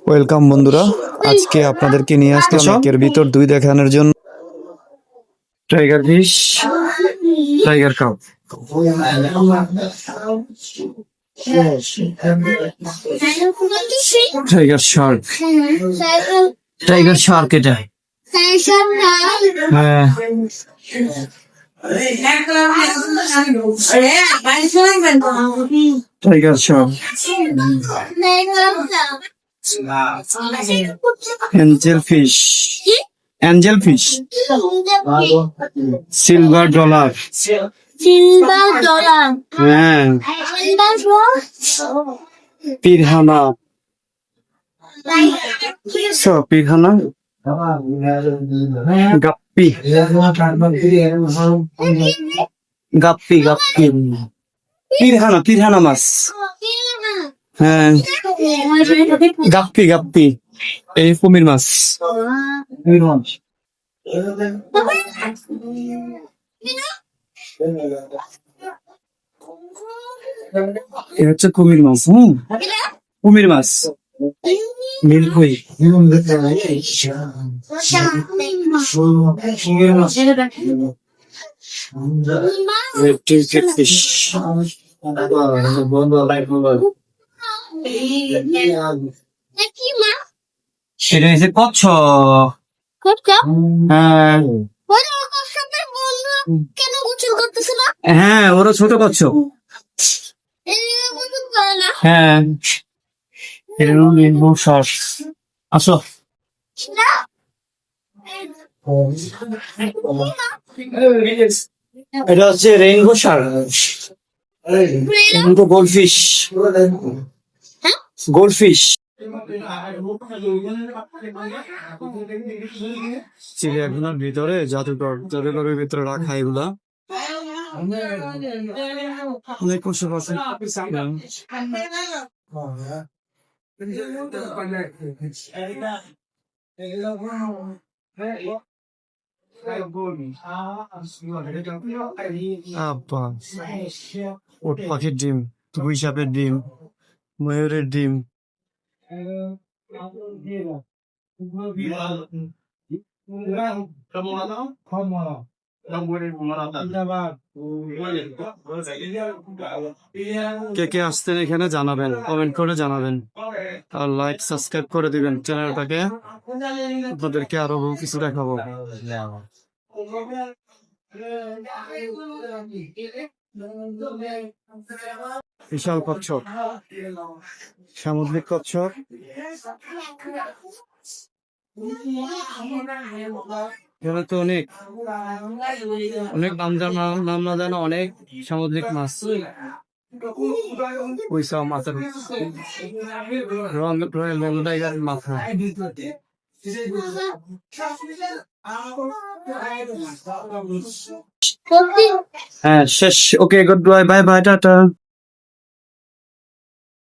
Welcome বন্ধুরা, আজকে আপনাদেরকে নিয়ে আসলাম একের ভিতর দুই দেখানোর জন্য। Tiger fish, tiger cup, tiger Shark, tiger Shark এটা। হ্যাঁ, tiger Shark, Angel fish, Angel fish, silver dollar, হ্যাঁ, পিরহানা, পিরহানা, গাপ্পি, গাপ্পি, গাপ্পি, পিরহানা, পিরহানা মাছ, হ্যাঁ, গাপ্পি, গাপ্পি, এই কুমির মাছ, কুমির মাছ, এ হচ্ছে কুমির মাছ। কুমির মাছ, মিল্কই, ফিশ, সেটা হচ্ছে কচ্ছপ। হ্যাঁ, হ্যাঁ, ওরা ছোট কচ্ছপ। হ্যাঁ, রেইনবো শার্ক, আসো। এটা হচ্ছে rainbow Shark, rainbow goldfish, goldfish. চিড়িয়াখানার ভিতরে জাদুঘর, জাদুঘরের ভিতরে রাখা এগুলা অনেক পশু পাখি। আব্বা, ওট পাখির ডিম, গুই সাপের ডিম, ময়ূরের ডিম, কে কে আসতেন এখানে জানাবেন, কমেন্ট করে জানাবেন, আর লাইক সাবস্ক্রাইব করে দিবেন চ্যানেলটাকে। আপনাদেরকে আরো কিছু দেখাবো। বিশাল কচ্ছপ, সামুদ্রিক কচ্ছপ, এখানে তো অনেক অনেক নাম না জানা অনেক সামুদ্রিক মাছ। পয়সা মাছের রয়্যাল টাইগার মাথা। হ্যাঁ, শেষ। Okay, good bye, bye bye, tata.